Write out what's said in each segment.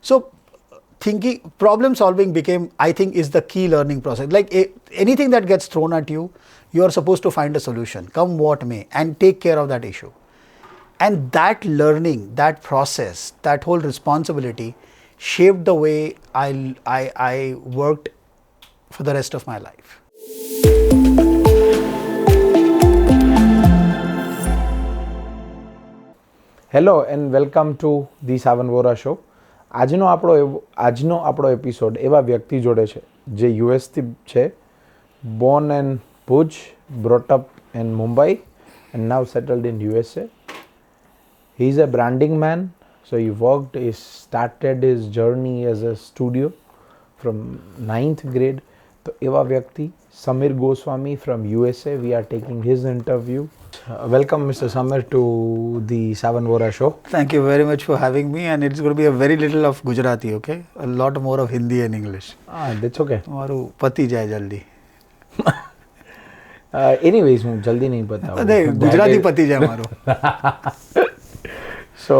So thinking, problem solving became, I think, is the key learning process. Like anything that gets thrown at you, you are supposed to find a solution, come what may, and take care of that issue. And that learning, that process, that whole responsibility shaped the way I worked for the rest of my life. Hello and welcome to the Savan Vora Show. આજનો આપણો episode એવા વ્યક્તિ જોડે છે જે યુએસથી છે, born in Bhuj, brought up in Mumbai and now settled in USA. He is a branding man, so he started his journey as a studio from 9th grade. તો એવા વ્યક્તિ Samir Goswami from USA, we are taking his interview. Welcome Mr. Samir to the Savan Vora Show. Thank you very much for having me, and it's going to be a very little of Gujarati, okay? A lot more of Hindi and English. That's okay. મારું પતી જાય જલ્દી. Anyways, હું જલ્દી નહીં પતાવું. નહીં, ગુજરાતી પતી જાય મારું. So,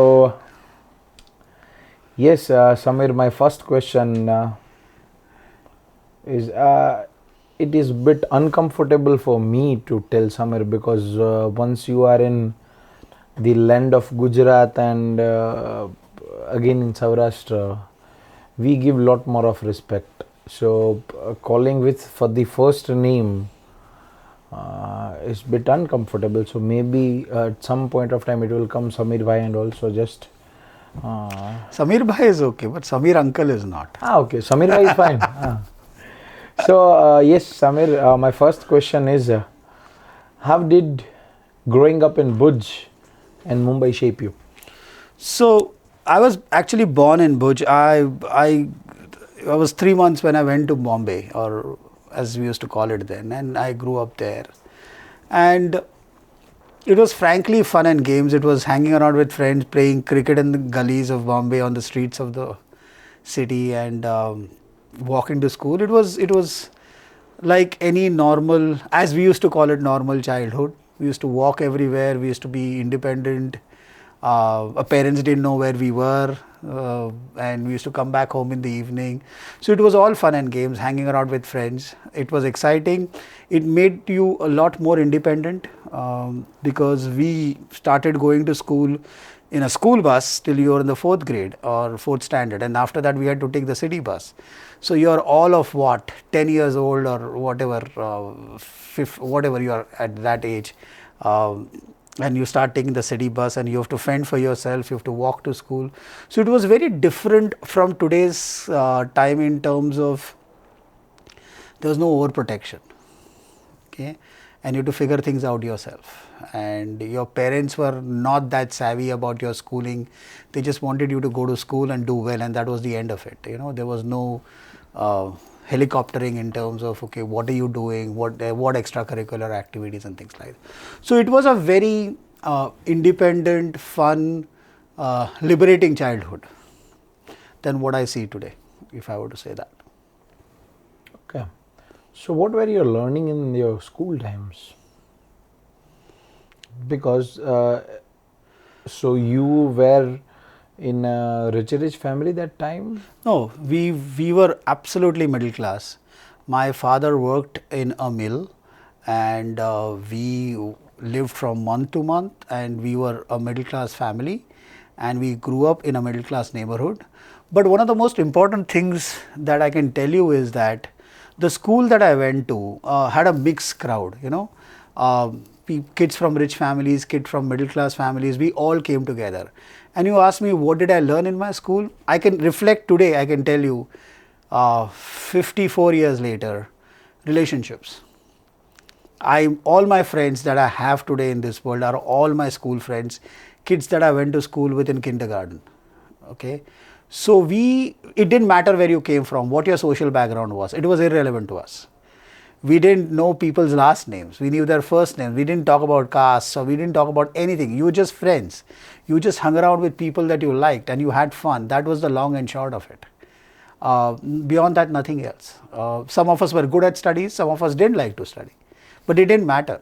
yes, Samir, my first question is it is a bit uncomfortable for me to tell Samir because once you are in the land of Gujarat and again in Saurashtra, we give lot more of respect. So calling for the first name is bit uncomfortable. So maybe at some point of time it will come Samir Bhai and also just Samir Bhai is okay, but Samir uncle is not. Okay, Samir Bhai is fine. So yes, Samir, my first question is how did growing up in Bhuj and Mumbai shape you? So I was actually born in Bhuj. I was 3 months when I went to Bombay, or as we used to call it then, and I grew up there. And it was frankly fun and games. It was hanging around with friends, playing cricket in the gullies of Bombay, on the streets of the city, and walking to school. It was like any normal, as we used to call it, normal childhood. We used to walk everywhere. We used to be independent. Our parents didn't know where we were, and we used to come back home in the evening. So it was all fun and games, hanging around with friends. It was exciting. It made you a lot more independent because we started going to school in a school bus till you were in the 4th grade or 4th standard, and after that we had to take the city bus. So you are all of 10 years old or whatever, whatever you are at that age, and you start taking the city bus and you have to fend for yourself, you have to walk to school. So it was very different from today's time in terms of there was no overprotection, okay, and you have to figure things out yourself. And your parents were not that savvy about your schooling. They just wanted you to go to school and do well, and that was the end of it. You know, there was no helicoptering in terms of, okay, what are you doing, what extracurricular activities and things like that. So it was a very independent, fun, liberating childhood than what I see today, if I were to say that. Okay. So what were you learning in your school times? Because so you were in a rich family that time? No, we were absolutely middle class. My father worked in a mill, and we lived from month to month, and we were a middle class family, and we grew up in a middle class neighborhood. But one of the most important things that I can tell you is that the school that I went to had a mixed crowd, you know. Kids from rich families, kids from middle class families, we all came together. And you ask me, what did I learn in my school? I can reflect today, I can tell you, 54 years later, relationships. All my friends that I have today in this world are all my school friends, kids that I went to school with in kindergarten. Okay. So it didn't matter where you came from, what your social background was, it was irrelevant to us. We didn't know people's last names. We knew their first names. We didn't talk about castes, or we didn't talk about anything. You were just friends. You just hung around with people that you liked and you had fun. That was the long and short of it. Beyond that, nothing else. Some of us were good at studies. Some of us didn't like to study. But it didn't matter.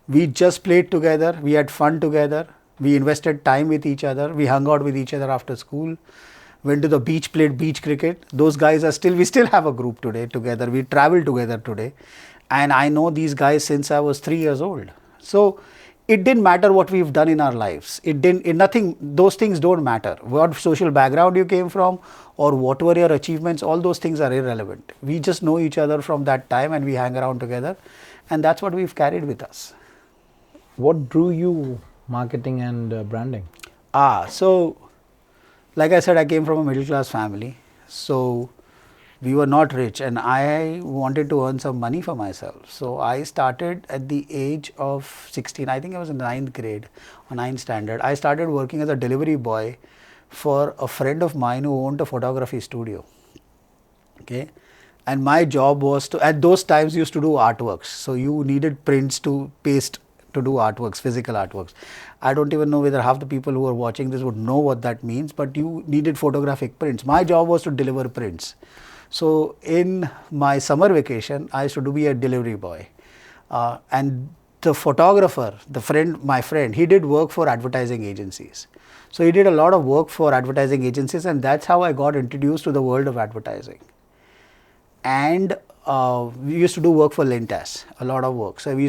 We just played together. We had fun together. We invested time with each other. We hung out with each other after school. Went to the beach, played beach cricket. Those guys we still have a group today together. We travel together today. And I know these guys since I was 3 years old. So it didn't matter what we've done in our lives. Nothing, those things don't matter. What social background you came from or what were your achievements, all those things are irrelevant. We just know each other from that time and we hang around together. And that's what we've carried with us. What drew you marketing and branding? So like I said, I came from a middle class family. So we were not rich and I wanted to earn some money for myself. So I started at the age of 16. I think I was in 9th grade or 9th standard. I started working as a delivery boy for a friend of mine who owned a photography studio. Okay. And my job was to, at those times, used to do artworks. So you needed prints to paste to do artworks, physical artworks. I don't even know whether half the people who are watching this would know what that means, but you needed photographic prints. My job was to deliver prints. So in my summer vacation, I used to be a delivery boy. And the photographer, my friend, he did work for advertising agencies. So he did a lot of work for advertising agencies, and that's how I got introduced to the world of advertising. And we used to do work for Lintas, a lot of work. So I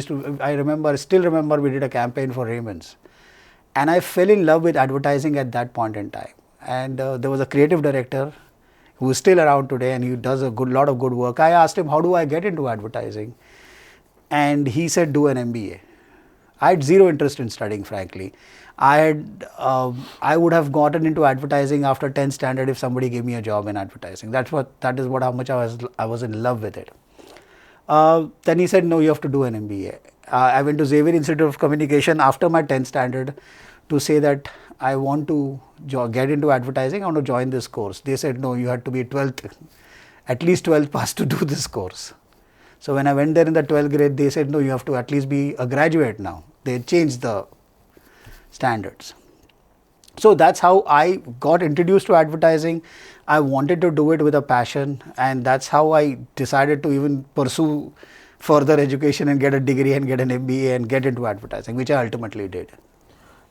still remember we did a campaign for Raymond's. And I fell in love with advertising at that point in time. And there was a creative director who is still around today and he does lot of good work. I asked him, how do I get into advertising? And he said, do an MBA. I had zero interest in studying, frankly. I would have gotten into advertising after 10th standard if somebody gave me a job in advertising. How much I was in love with it. Then he said, no, you have to do an MBA. I went to Xavier Institute of Communication after my 10th standard to say that I want to get into advertising. I want to join this course. They said, no, you had to be at least 12th pass to do this course. So when I went there in the 12th grade, they said, no, you have to at least be a graduate now. They changed the standards. So that's how I got introduced to advertising. I wanted to do it with a passion, and that's how I decided to even pursue further education and get a degree and get an MBA and get into advertising, which I ultimately did.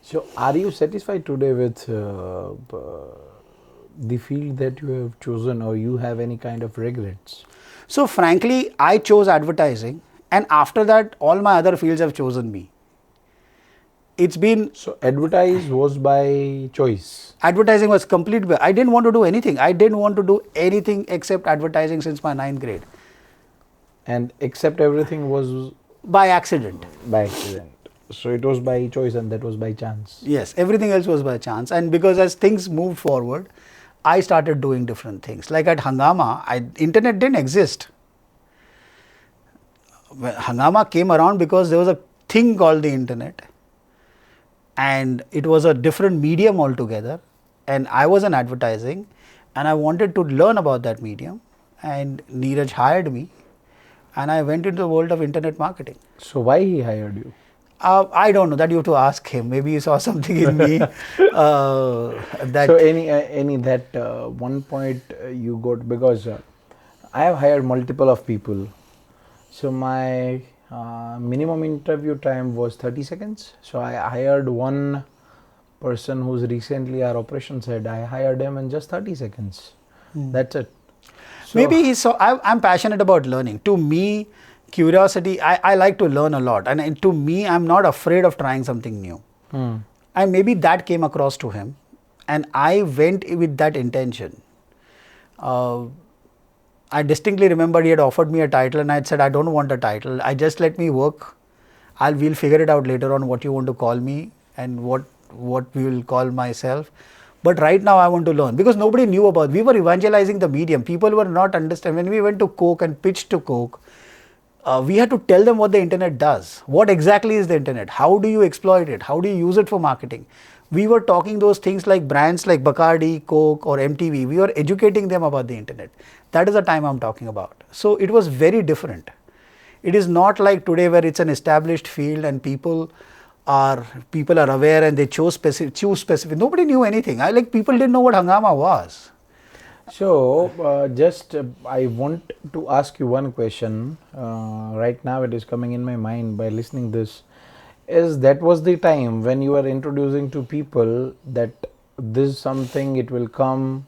So are you satisfied today with the field that you have chosen, or you have any kind of regrets? So frankly, I chose advertising, and after that all my other fields have chosen me. It's been... So advertise was by choice? Advertising was complete. I didn't want to do anything. I didn't want to do anything except advertising since my 9th grade. And except everything was? By accident. By accident. So it was by choice and that was by chance? Yes, everything else was by chance. And because as things moved forward, I started doing different things. Like at Hungama, internet didn't exist. Hungama came around because there was a thing called the internet. And it was a different medium altogether. And I was in advertising and I wanted to learn about that medium. And Neeraj hired me and I went into the world of internet marketing. So why he hired you? I don't know. That you have to ask him. Maybe he saw something in me. So one point you got, because I have hired multiple of people. So my minimum interview time was 30 seconds. So I hired one person who's recently our operations head. I hired him in just 30 seconds. That's it. So maybe he saw. I'm passionate about learning. To me, curiosity, I like to learn a lot. And to me, I'm not afraid of trying something new. And maybe that came across to him. And I went with that intention. I distinctly remember he had offered me a title and I had said, I don't want a title. I just let me work. We'll figure it out later on what you want to call me and what we will call myself. But right now I want to learn, because nobody knew about. We were evangelizing the medium. People were not understanding. When we went to Coke and pitched to Coke, we had to tell them what the internet does. What exactly is the internet? How do you exploit it? How do you use it for marketing? We were talking those things like brands like Bacardi, Coke or MTV. We were educating them about the internet. That is the time I'm talking about. So it was very different. It is not like today where it's an established field and people are aware and they choose specific. Nobody knew anything. People didn't know what Hungama was. So I want to ask you one question. Right now it is coming in my mind by listening this. is that was the time when you were introducing to people that this is something, it will come,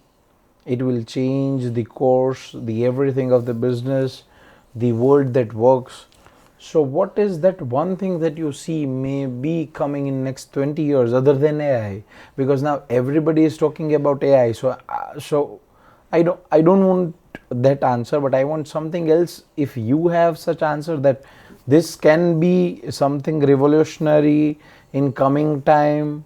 it will change the course, the everything of the business, the world that works. So what is that one thing that you see may be coming in next 20 years other than AI? Because now everybody is talking about AI. So I don't want that answer, but I want something else. If you have such answer that this can be something revolutionary in coming time,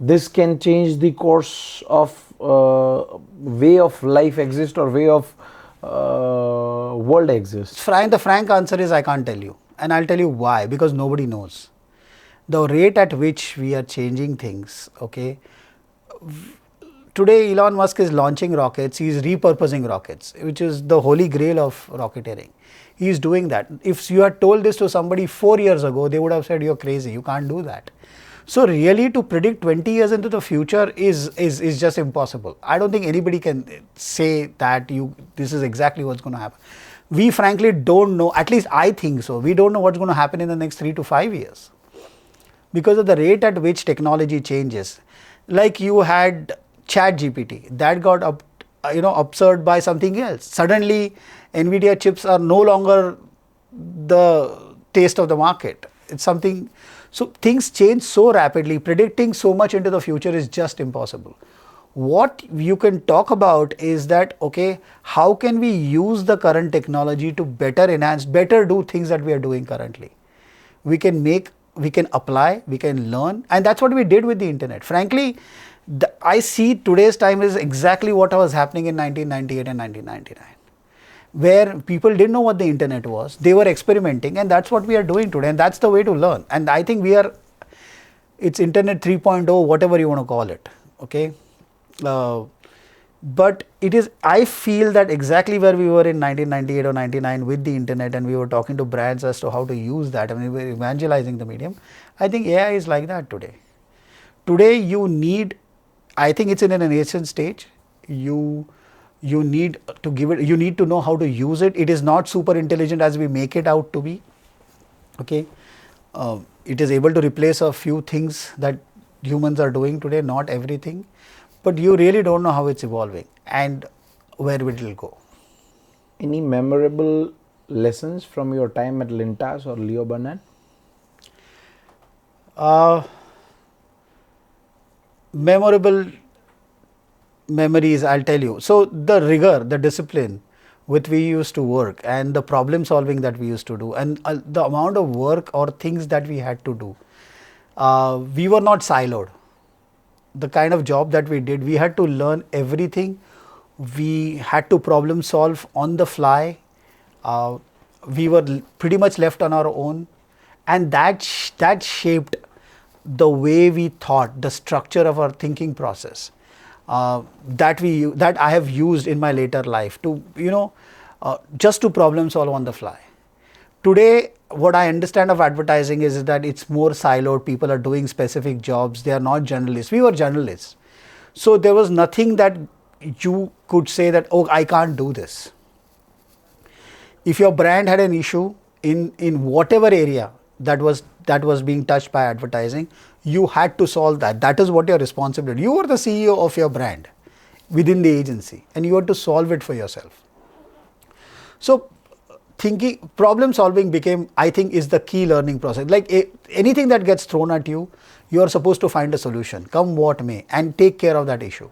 this can change the course of way of life exist or way of world exists. The frank answer is I can't tell you. And I'll tell you why. Because nobody knows. The rate at which we are changing things, okay. Today Elon Musk is launching rockets, he is repurposing rockets, which is the holy grail of rocketeering. He is doing that. If you had told this to somebody 4 years ago, they would have said you're crazy, you can't do that. So really to predict 20 years into the future is just impossible. I don't think anybody can say that this is exactly what's going to happen. We frankly don't know, at least I think so, we don't know what's going to happen in the next 3 to 5 years. Because of the rate at which technology changes. Like you had Chat GPT, that got absurd by something else. Suddenly Nvidia chips are no longer the taste of the market. It's something, so things change so rapidly, predicting so much into the future is just impossible. What you can talk about is that, okay, how can we use the current technology to better enhance, better do things that we are doing currently. We can apply, we can learn, and that's what we did with the internet. Frankly, I see today's time is exactly what was happening in 1998 and 1999, where people didn't know what the internet was, they were experimenting, and that's what we are doing today, and that's the way to learn. And I think it's internet 3.0, whatever you want to call it, okay. But I feel that exactly where we were in 1998 or 99 with the internet, and we were talking to brands as to how to use that, and we were evangelizing the medium. I think AI is like that today. Today I think it's in an nascent stage. You need to give it, you need to know how to use it. It is not super intelligent as we make it out to be, okay. It is able to replace a few things that humans are doing today, not everything. But you really don't know how it's evolving and where it will go. Any memorable lessons from your time at Lintas or Leo Burnett? Memorable memories, I'll tell you. So the rigor, the discipline with we used to work, and the problem solving that we used to do, and the amount of work or things that we had to do, we were not siloed. The kind of job that we did, we had to learn everything. We had to problem solve on the fly. We were pretty much left on our own, and that shaped the way we thought, the structure of our thinking process, that I have used in my later life to just to problem solve on the fly. Today, what I understand of advertising is that it's more siloed. People are doing specific jobs. They are not journalists. We were journalists. So there was nothing that you could say that, oh, I can't do this. If your brand had an issue in whatever area that was being touched by advertising, you had to solve that. That is what your responsibility. You were the CEO of your brand within the agency, and you had to solve it for yourself. So problem solving became, I think, is the key learning process. Like anything that gets thrown at you, you are supposed to find a solution, come what may, and take care of that issue.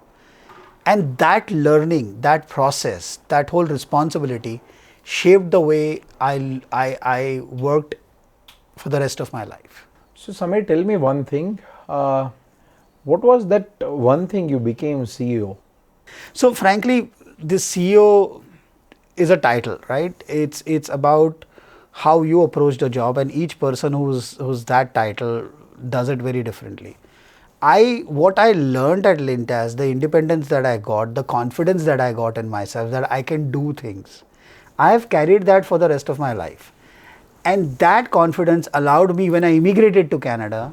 And that learning, that process, that whole responsibility shaped the way I worked for the rest of my life. So Samir, tell me one thing. What was that one thing you became CEO? So frankly, this CEO is a title, right? It's about how you approach the job, and each person who's that title does it very differently. What I learned at Lintas, the independence that I got, the confidence that I got in myself, that I can do things, I have carried that for the rest of my life. And that confidence allowed me, when I immigrated to Canada,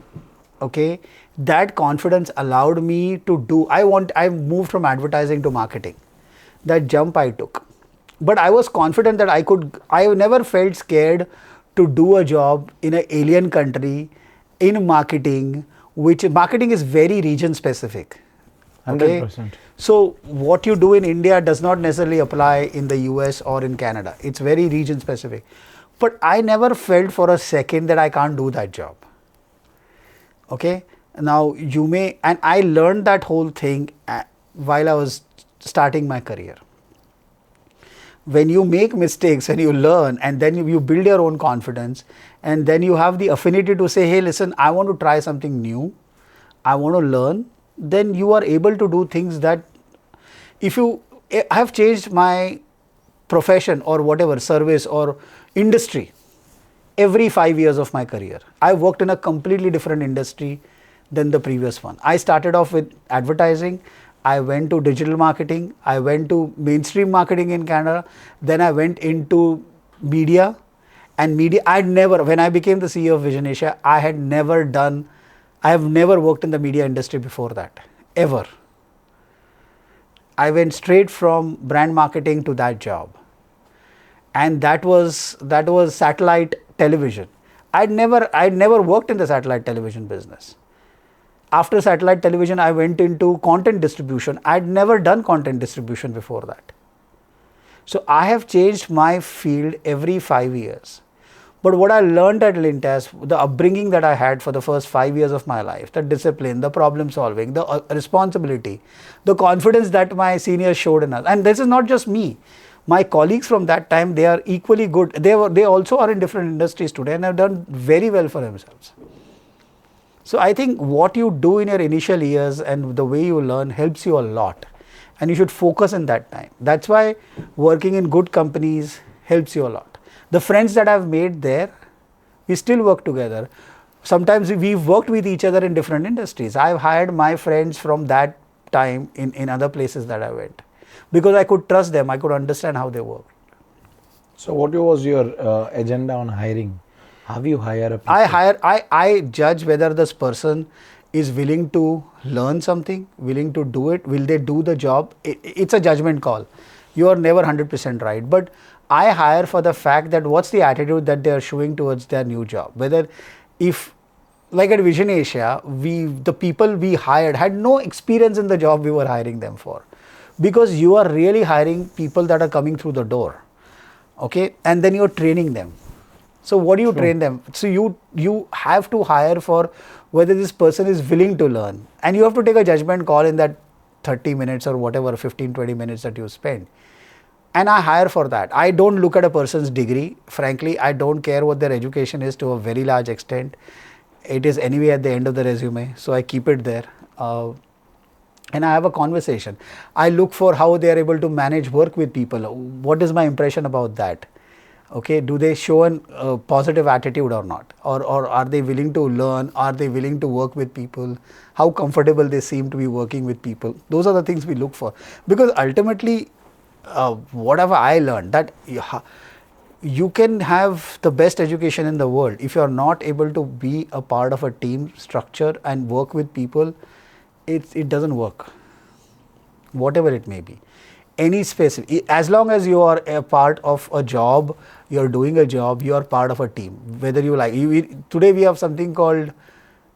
okay, that confidence allowed me to do, I moved from advertising to marketing. That jump I took. But I was confident that I never felt scared to do a job in an alien country in marketing, which marketing is very region specific. Okay? 100%. So what you do in India does not necessarily apply in the US or in Canada. It's very region specific. But I never felt for a second that I can't do that job. Okay? Now you may, and I learned that whole thing while I was starting my career. When you make mistakes and you learn, and then you build your own confidence, and then you have the affinity to say, hey, listen, I want to try something new, I want to learn, then you are able to do things that I have changed my profession or whatever, service or industry every 5 years of my career. I worked in a completely different industry than the previous one. I started off with advertising. I went to digital marketing. I went to mainstream marketing in Canada. Then I went into media. And media, when I became the CEO of Vision Asia, I have never worked in the media industry before that, ever. I went straight from brand marketing to that job. And that was satellite television. I'd never worked in the satellite television business. After satellite television, I went into content distribution. I'd never done content distribution before that. So I have changed my field every 5 years. But what I learned at Lintas, the upbringing that I had for the first 5 years of my life, the discipline, the problem solving, the responsibility, the confidence that my seniors showed in us. And this is not just me. My colleagues from that time, they are equally good. They also are in different industries today and have done very well for themselves. So I think what you do in your initial years and the way you learn helps you a lot. And you should focus in that time. That's why working in good companies helps you a lot. The friends that I've made there, we still work together. Sometimes we've worked with each other in different industries. I've hired my friends from that time in other places that I went. Because I could trust them, I could understand how they work. So what was your agenda on hiring? How you hire a people? I judge whether this person is willing to learn something, willing to do it, will they do the job. It's a judgment call. You are never 100% right. But I hire for the fact that what's the attitude that they are showing towards their new job. Whether like at Vision Asia, the people we hired had no experience in the job we were hiring them for. Because you are really hiring people that are coming through the door. Okay? And then you're training them. So what do you train them? So you have to hire for whether this person is willing to learn. And you have to take a judgment call in that 30 minutes or whatever, 15-20 minutes that you spend. And I hire for that. I don't look at a person's degree. Frankly, I don't care what their education is to a very large extent. It is anyway at the end of the resume. So I keep it there. And I have a conversation. I look for how they are able to manage work with people. What is my impression about that? Okay, do they show a positive attitude or not? Or are they willing to learn? Are they willing to work with people? How comfortable they seem to be working with people? Those are the things we look for. Because ultimately, whatever I learned, that you can have the best education in the world. If you are not able to be a part of a team structure and work with people, it doesn't work. Whatever it may be. Any specific, as long as you are a part of a job, you are doing a job, you are part of a team. Whether you like, today we have something called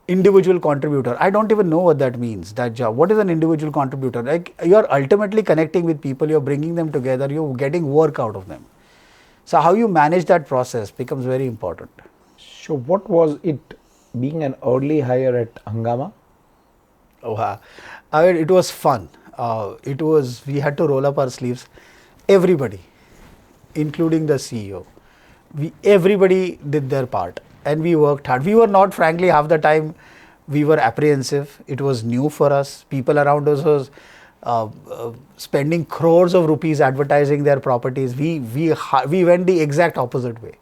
individual contributor. I don't even know what that means, that job. What is an individual contributor? Like, you are ultimately connecting with people, you are bringing them together, you are getting work out of them. So how you manage that process becomes very important. So what was it being an early hire at Hungama? It was fun. We had to roll up our sleeves. Everybody, including the CEO, everybody did their part and we worked hard. We were not, frankly, half the time we were apprehensive. It was new for us. People around us was spending crores of rupees advertising their properties. We went the exact opposite way.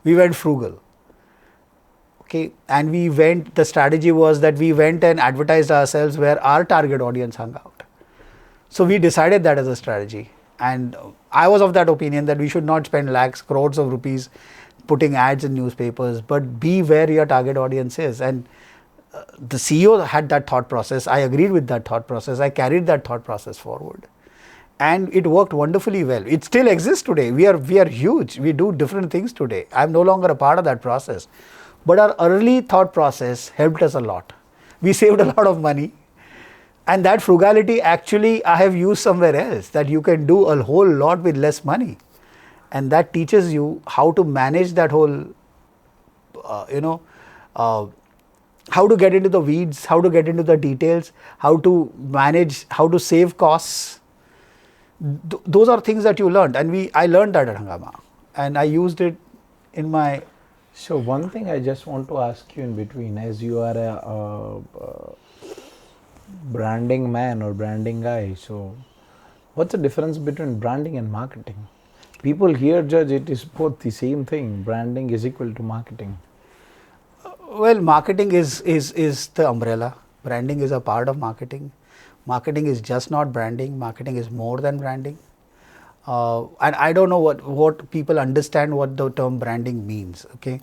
We went frugal. Okay, and the strategy was that we went and advertised ourselves where our target audience hung out. So we decided that as a strategy. And I was of that opinion that we should not spend lakhs, crores of rupees putting ads in newspapers, but be where your target audience is. And the CEO had that thought process. I agreed with that thought process. I carried that thought process forward. And it worked wonderfully well. It still exists today. We are huge. We do different things today. I'm no longer a part of that process. But our early thought process helped us a lot. We saved a lot of money. And that frugality actually I have used somewhere else, that you can do a whole lot with less money. And that teaches you how to manage that whole, how to get into the weeds, how to get into the details, how to manage, how to save costs. Those are things that you learned. And I learned that at Hungama. And I used it in my... So one thing I just want to ask you in between, as you are a branding man or branding guy, so what's the difference between branding and marketing? People here judge it is both the same thing. Branding is equal to marketing. Well, marketing is the umbrella. Branding is a part of marketing. Marketing is just not branding. Marketing is more than branding. And I don't know what people understand what the term branding means. Okay,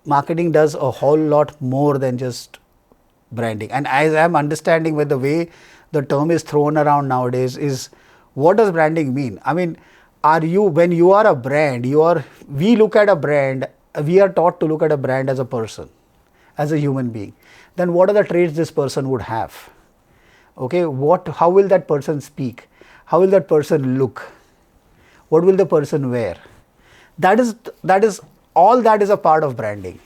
marketing does a whole lot more than just branding. And as I'm understanding with the way the term is thrown around nowadays is, what does branding mean? I mean, when you are a brand, we look at a brand, we are taught to look at a brand as a person, as a human being. Then what are the traits this person would have? Okay, how will that person speak? How will that person look? What will the person wear? That is all that is a part of branding.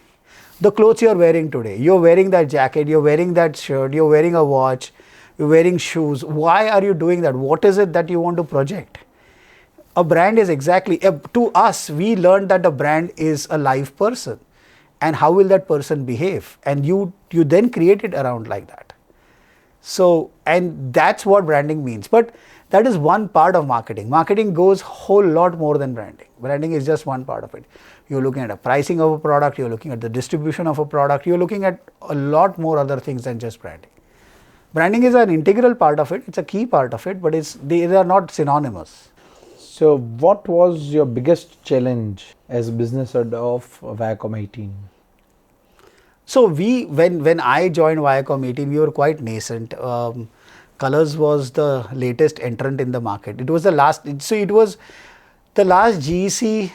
The clothes you are wearing today, you're wearing that jacket, you're wearing that shirt, you're wearing a watch, you're wearing shoes. Why are you doing that? What is it that you want to project? A brand is exactly, to us, we learned that a brand is a live person. And how will that person behave? And you then create it around like that. So, and that's what branding means. But that is one part of marketing. Marketing goes a whole lot more than branding. Branding is just one part of it. You're looking at the pricing of a product, you're looking at the distribution of a product, you're looking at a lot more other things than just branding. Branding is an integral part of it, it's a key part of it, but they are not synonymous. So what was your biggest challenge as a business head of VIACOM 18? So when I joined VIACOM 18, we were quite nascent. Colors was the latest entrant in the market. It was the last GEC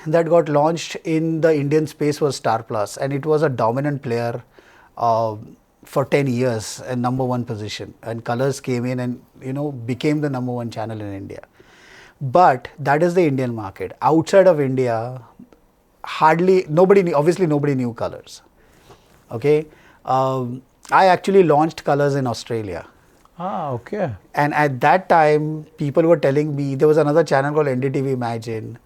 that got launched in the Indian space was Star Plus, and it was a dominant player for 10 years, a number one position. And Colors came in and became the number one channel in India. But that is the Indian market. Outside of India, nobody knew Colors. Okay, I actually launched Colors in Australia. Okay. And at that time, people were telling me, there was another channel called NDTV Imagine,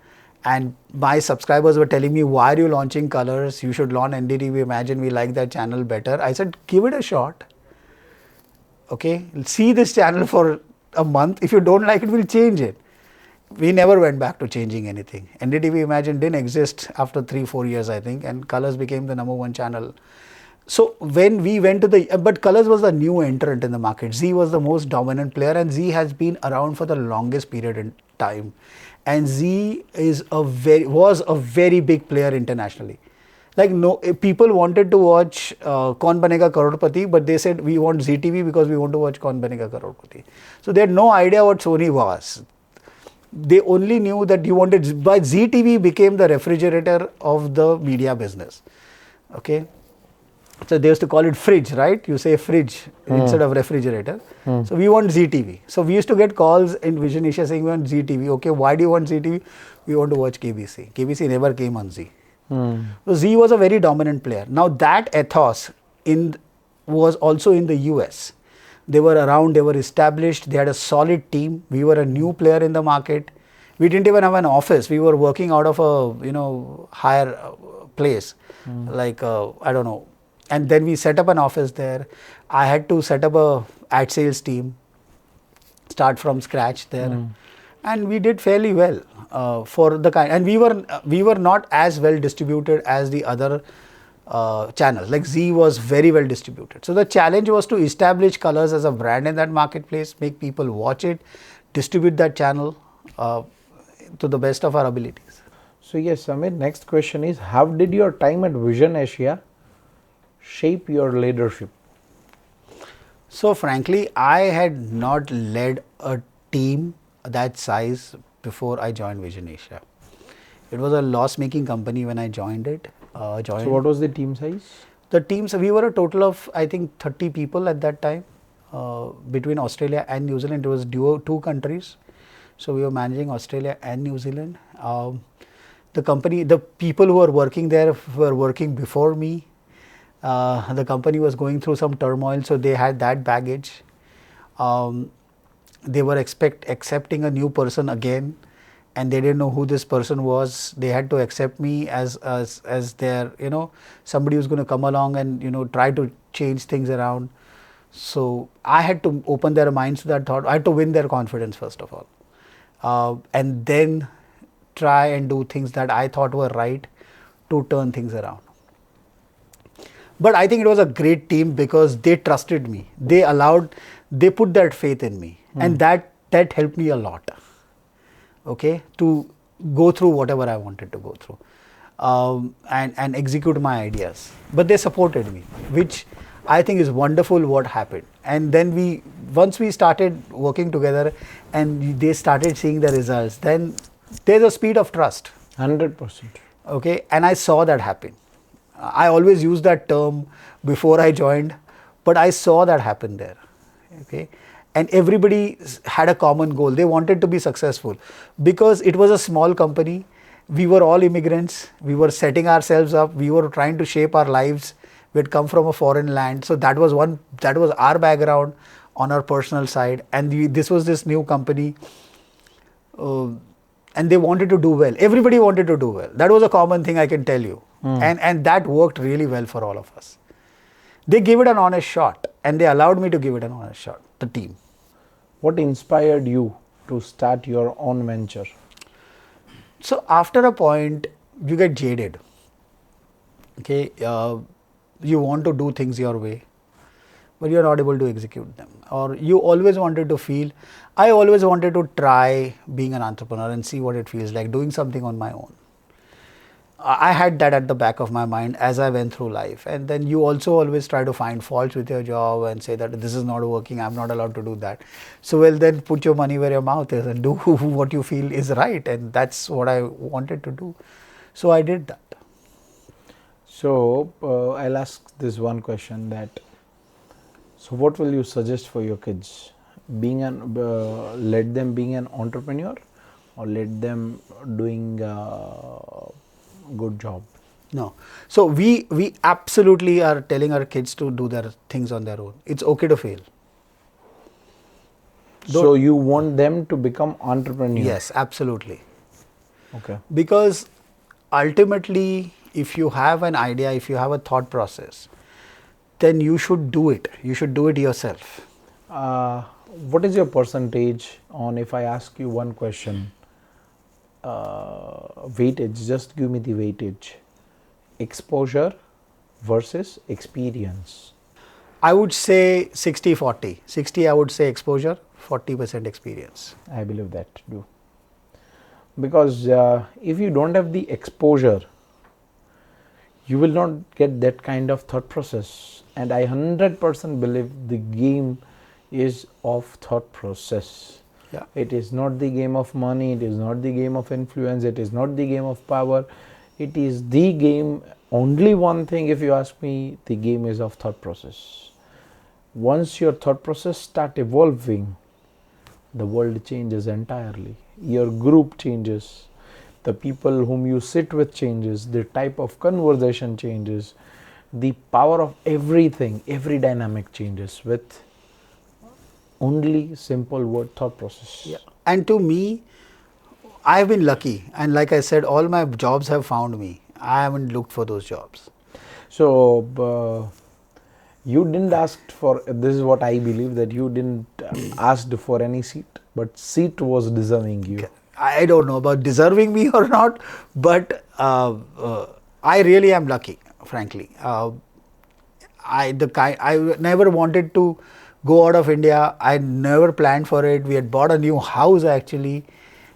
and my subscribers were telling me, why are you launching Colors? You should launch NDTV Imagine. We like that channel better. I said, give it a shot. Okay, see this channel for a month. If you don't like it, we'll change it. We never went back to changing anything. NDTV Imagine didn't exist after 3-4 years, I think, and Colors became the number one channel. So when we went to but Colors was the new entrant in the market. Zee was the most dominant player, and Zee has been around for the longest period in time. And Zee was a very big player internationally. People wanted to watch Kaun Banega Crorepati, but they said we want Zee TV because we want to watch Kaun Banega Crorepati. So they had no idea what Sony was. They only knew that you wanted, but Zee TV became the refrigerator of the media business. Okay. So they used to call it fridge, right? You say fridge instead of refrigerator. So we want Zee TV. So we used to get calls in Vision Asia saying we want Zee TV. Okay, why do you want Zee TV? We want to watch KBC. KBC never came on Zee. So Zee was a very dominant player. Now that ethos was also in the US. They were around, they were established, they had a solid team. We were a new player in the market. We didn't even have an office. We were working out of a higher place, I don't know. And then we set up an office there. I had to set up a ad sales team, start from scratch there, and we did fairly well for the kind. And we were not as well distributed as the other channels. Like Zee was very well distributed. So the challenge was to establish Colors as a brand in that marketplace, make people watch it, distribute that channel to the best of our abilities. So yes, Samir, next question is, how did your time at Vision Asia shape your leadership? So frankly, I had not led a team that size before I joined Vision Asia. It was a loss-making company when I joined it. joined. So what was the team size? The teams, we were a total of, I think, 30 people at that time. Between Australia and New Zealand, it was two countries. So we were managing Australia and New Zealand. The people who were working there were working before me. The company was going through some turmoil, so they had that baggage. They were accepting a new person again, and they didn't know who this person was. They had to accept me as their, somebody who's going to come along and try to change things around. So I had to open their minds to that thought. I had to win their confidence first of all, and then try and do things that I thought were right to turn things around. But I think it was a great team because they trusted me. They put that faith in me, and that helped me a lot. Okay, to go through whatever I wanted to go through, and execute my ideas. But they supported me, which I think is wonderful what happened. And then once we started working together and they started seeing the results, then there's a speed of trust. 100%. Okay, and I saw that happen. I always used that term before I joined, but I saw that happen there. Okay, and everybody had a common goal. They wanted to be successful because it was a small company. We were all immigrants. We were setting ourselves up. We were trying to shape our lives. We had come from a foreign land, so that was our background on our personal side. And this was this new company, and they wanted to do well. Everybody wanted to do well. That was a common thing, I can tell you, and that worked really well for all of us. They gave it an honest shot, and they allowed me to give it an honest shot. The team. What inspired you to start your own venture? So after a point, you get jaded. Okay, you want to do things your way, but you are not able to execute them. Or you always wanted to I always wanted to try being an entrepreneur and see what it feels like, doing something on my own. I had that at the back of my mind as I went through life. And then you also always try to find faults with your job and say that this is not working, I'm not allowed to do that. So well, then put your money where your mouth is and do what you feel is right. And that's what I wanted to do. So I did that. So I'll ask this one question that, so what will you suggest for your kids? Let them being an entrepreneur or let them doing good job? No. So we absolutely are telling our kids to do their things on their own. It's okay to fail. So you want them to become entrepreneurs? Yes, absolutely. Okay. Because ultimately, if you have an idea, if you have a thought process, then you should do it. You should do it yourself. What is your percentage on, if I ask you one question, weightage, just give me the weightage, exposure versus experience? I would say 60-40. 60 I would say exposure, 40% experience. I believe that too. Because if you don't have the exposure, you will not get that kind of thought process. And I 100% believe the game is of thought process. Yeah. It is not the game of money, it is not the game of influence, it is not the game of power. It is the game, only one thing, if you ask me, the game is of thought process. Once your thought process start evolving, the world changes entirely. Your group changes, the people whom you sit with changes, the type of conversation changes, the power of everything, every dynamic changes with only simple word thought process. Yeah. And to me, I have been lucky, and like I said, all my jobs have found me. I haven't looked for those jobs. So you didn't ask for, this is what I believe, that you didn't ask for any seat, but seat was deserving you. I don't know about deserving me or not, but I really am lucky, frankly. I never wanted to go out of India. I never planned for it. We had bought a new house actually.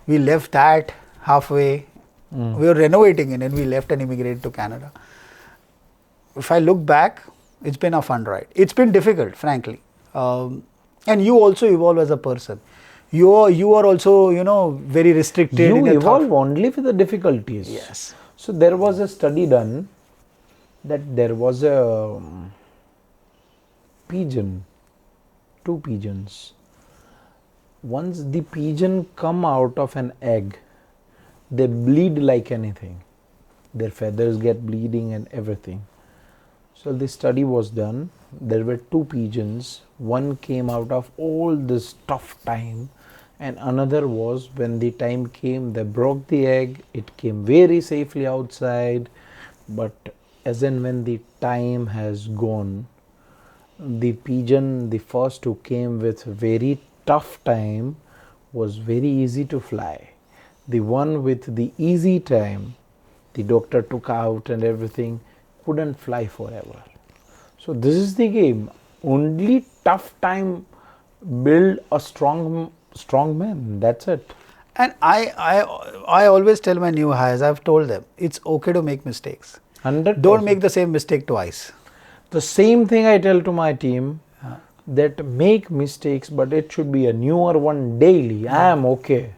We left that halfway. We were renovating it and we left and immigrated to Canada. If I look back, it's been a fun ride. It's been difficult, frankly. And you also evolve as a person. You are also, very restricted. You evolve only with the difficulties. Yes. So there was a study done that there was a pigeon, two pigeons. Once the pigeon come out of an egg, they bleed like anything. Their feathers get bleeding and everything. So the study was done. There were two pigeons. One came out of all this tough time, and another was when the time came, they broke the egg. It came very safely outside. But as and when the time has gone, the pigeon, the first who came with very tough time, was very easy to fly. The one with the easy time, the doctor took out and everything, couldn't fly forever. So this is the game. Only tough time build a strong man. That's it. And I always tell my new hires, I've told them, it's okay to make mistakes. 100%. Don't make the same mistake twice. The same thing I tell to my team, that make mistakes, but it should be a newer one daily. I am okay.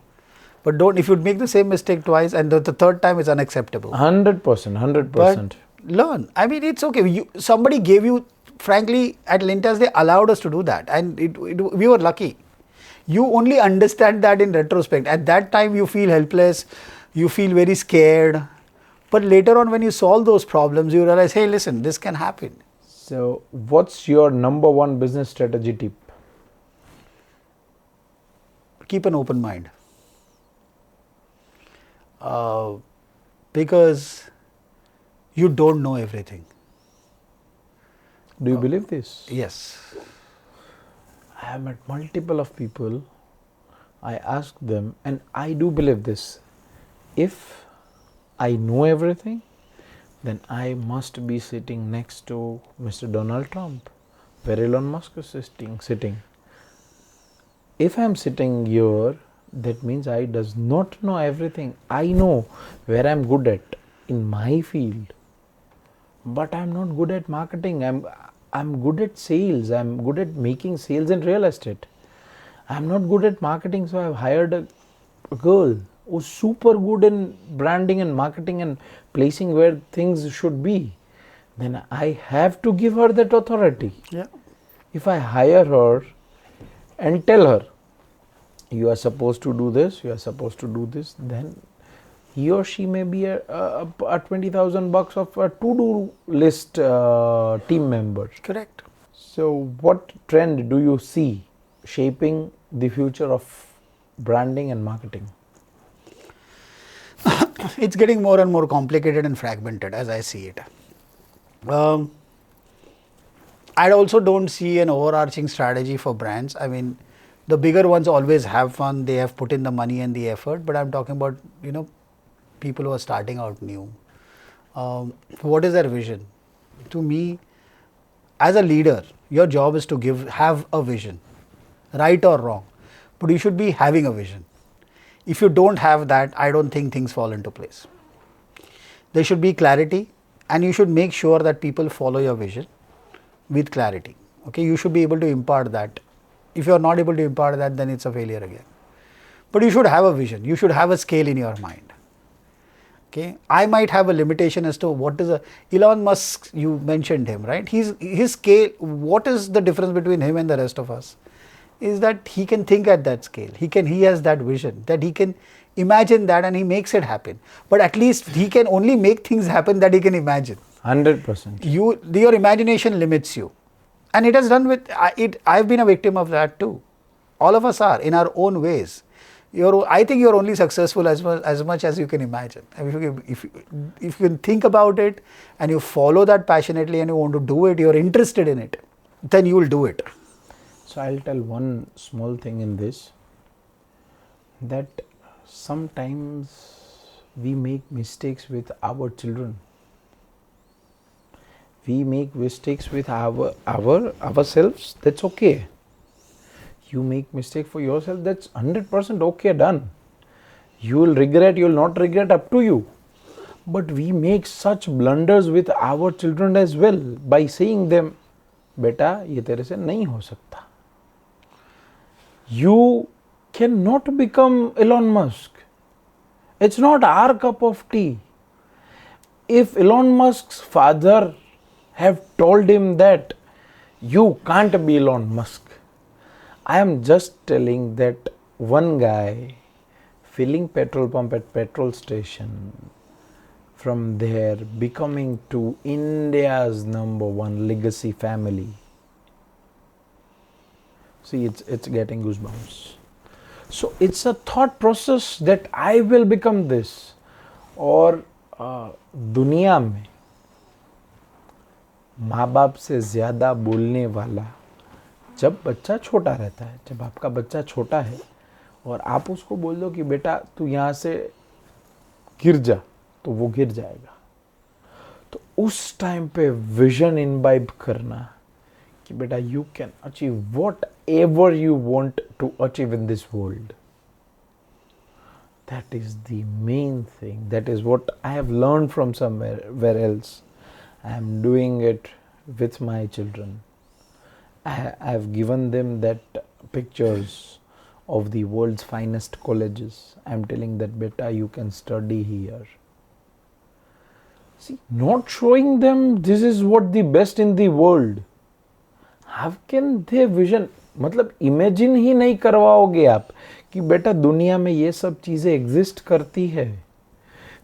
But don't, if you make the same mistake twice and the third time is unacceptable. 100%, 100%. But learn. I mean, it's okay. Somebody gave you, frankly, at Lintas, they allowed us to do that. And we were lucky. You only understand that in retrospect. At that time, you feel helpless. You feel very scared. But later on, when you solve those problems, you realize, hey, listen, this can happen. So, what's your number one business strategy tip? Keep an open mind. Because you don't know everything. Do you believe this? Yes. I have met multiple of people. I ask them, and I do believe this. If I know everything, then I must be sitting next to Mr. Donald Trump, where Elon Musk is sitting. If I am sitting here, that means I does not know everything. I know where I am good at in my field, but I am not good at marketing. I'm good at sales. I'm good at making sales in real estate. I'm not good at marketing, so I've hired a girl who's super good in branding and marketing and placing where things should be. Then I have to give her that authority. Yeah. If I hire her and tell her, you are supposed to do this, you are supposed to do this, then he or she may be a $20,000 of a to-do list team member. Correct. So what trend do you see shaping the future of branding and marketing? It's getting more and more complicated and fragmented as I see it. I also don't see an overarching strategy for brands. I mean, the bigger ones always have fun. They have put in the money and the effort. But I'm talking about, people who are starting out new. What is their vision? To me, as a leader, your job is to have a vision, right or wrong. But you should be having a vision. If you don't have that, I don't think things fall into place. There should be clarity, and you should make sure that people follow your vision with clarity. Okay, you should be able to impart that. If you are not able to impart that, then it's a failure again. But you should have a vision. You should have a scale in your mind. Okay, I might have a limitation as to what is Elon Musk. You mentioned him, right? His scale. What is the difference between him and the rest of us? Is that he can think at that scale. He has that vision, that he can imagine that and he makes it happen. But at least he can only make things happen that he can imagine. 100%. Your imagination limits you. And it has done with it. I've been a victim of that too. All of us are in our own ways. I think you're only successful as much as you can imagine. If you can think about it and you follow that passionately and you want to do it, you're interested in it, then you will do it. So I'll tell one small thing in this, that sometimes we make mistakes with our children. We make mistakes with ourselves, that's okay. You make mistake for yourself, that's 100% okay, done. You will regret, you will not regret, up to you. But we make such blunders with our children as well by saying them, beta, ye tere se nahi ho sakta. You cannot become Elon Musk. It's not our cup of tea. if Elon Musk's father have told him that you can't be Elon Musk, I am just telling that one guy filling petrol pump at petrol station, from there becoming to India's #1 legacy family. See, it's getting goosebumps. So it's a thought process that I will become this. और दुनिया में माँ बाप से ज़्यादा बोलने वाला जब बच्चा छोटा रहता है, जब आपका बच्चा छोटा है और आप उसको बोल दो कि बेटा तू यहाँ से गिर जा, तो वो गिर जाएगा. तो उस टाइम पे विजन इनबाइब करना कि बेटा you can achieve whatever you want to achieve in this world. That is the main thing. That is what I have learned from somewhere else. I am doing it with my children. I have given them that pictures of the world's finest colleges. I am telling that beta you can study here. See, not showing them this is what the best in the world. How can they vision? मतलब imagine ही नहीं करवाओगे आप कि बेटा दुनिया में ये सब चीज़ें एग्जिस्ट करती है,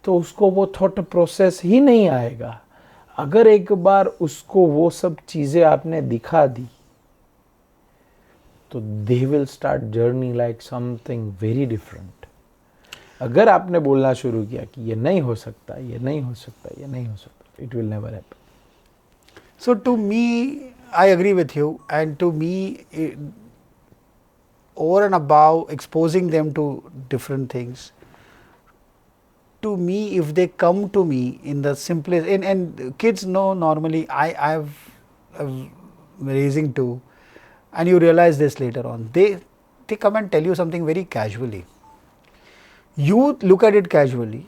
तो उसको वो थॉट प्रोसेस ही नहीं आएगा. अगर एक बार उसको वो सब चीज़ें आपने दिखा दी, तो they will start journey like something very different. अगर आपने बोलना शुरू किया कि ये नहीं हो सकता, ये नहीं हो सकता, ये नहीं हो सकता, it will never happen. So to me, I agree with you, and to me, over and above exposing them to different things, to me, if they come to me in the simplest, and kids know normally, I've raising two, and you realize this later on, they come and tell you something very casually. You look at it casually,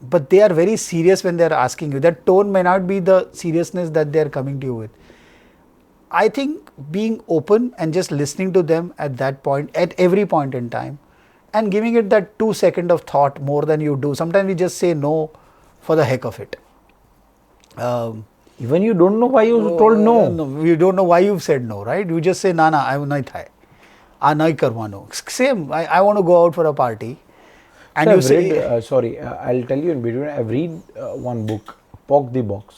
but they are very serious when they are asking you. That tone may not be the seriousness that they are coming to you with. I think being open and just listening to them at that point, at every point in time, and giving it that 2 seconds of thought more than you do. Sometimes we just say no for the heck of it. Even you don't know why you told no. No. You don't know why you've said no, right? You just say, na, I nahi thai. Nahi karwano. Same, I want to go out for a party. And so I'll tell you in between, I've read one book, Pock the Box.